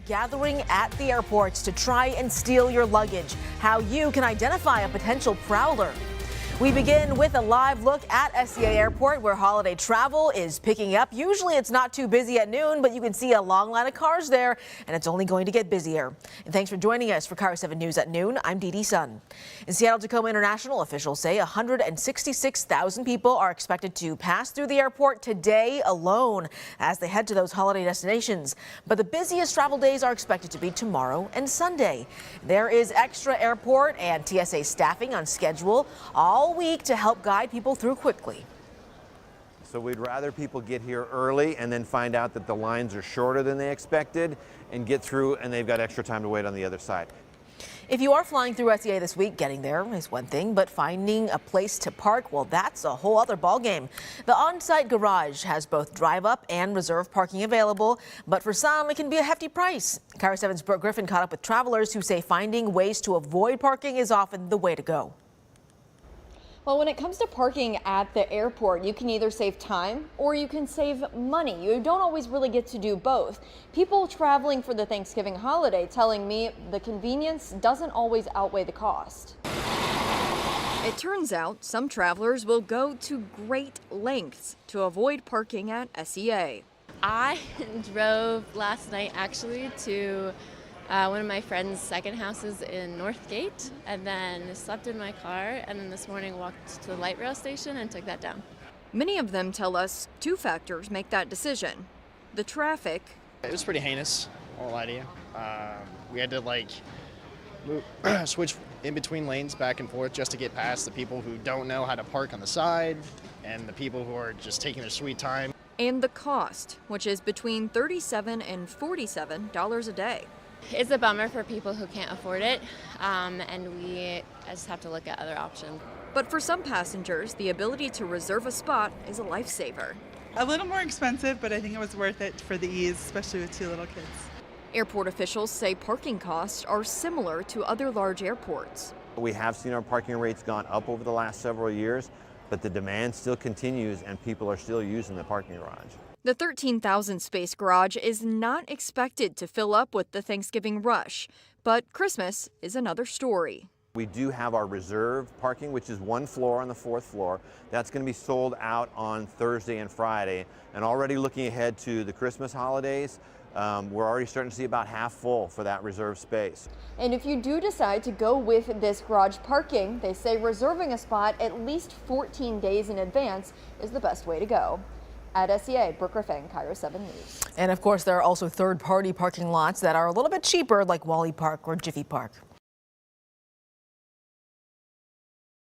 gathering at the airports to try and steal your luggage. How you can identify a potential prowler. We begin with a live look at SCA Airport, where holiday travel is picking up. Usually it's not too busy at noon, but you can see a long line of cars there, and it's only going to get busier. And thanks for joining us for KIRO 7 News at noon. I'm Dee Dee Sun. In Seattle-Tacoma International, officials say 166,000 people are expected to pass through the airport today alone as they head to those holiday destinations. But the busiest travel days are expected to be tomorrow and Sunday. There is extra airport and TSA staffing on schedule all week to help guide people through quickly. So we'd rather people get here early and then find out that the lines are shorter than they expected and get through, and they've got extra time to wait on the other side. If you are flying through SCA this week, getting there is one thing, but finding a place to park, well, that's a whole other ballgame. The on-site garage has both drive-up and reserve parking available, but for some, it can be a hefty price. KIRO 7's Brooke Griffin caught up with travelers who say finding ways to avoid parking is often the way to go. Well, when it comes to parking at the airport, you can either save time or you can save money. You don't always really get to do both. People traveling for the Thanksgiving holiday telling me the convenience doesn't always outweigh the cost. It turns out some travelers will go to great lengths to avoid parking at SCA. I drove last night actually to one of my friend's second houses in Northgate, and then slept in my car, and then this morning walked to the light rail station and took that down. Many of them tell us two factors make that decision. The traffic. It was pretty heinous, I won't lie to you. We had to switch in between lanes back and forth just to get past the people who don't know how to park on the side and the people who are just taking their sweet time. And the cost, which is between $37 and $47 a day. It's a bummer for people who can't afford it, and we just have to look at other options. But for some passengers, the ability to reserve a spot is a lifesaver. A little more expensive, but I think it was worth it for the ease, especially with two little kids. Airport officials say parking costs are similar to other large airports. We have seen our parking rates gone up over the last several years, but the demand still continues and people are still using the parking garage. The 13,000 space garage is not expected to fill up with the Thanksgiving rush, but Christmas is another story. We do have our reserve parking, which is one floor on the fourth floor. That's going to be sold out on Thursday and Friday. And already looking ahead to the Christmas holidays, we're already starting to see about half full for that reserve space. And if you do decide to go with this garage parking, they say reserving a spot at least 14 days in advance is the best way to go. At SCA, Brooke Griffin, KIRO 7 News. And of course, there are also third-party parking lots that are a little bit cheaper, like Wally Park or Jiffy Park.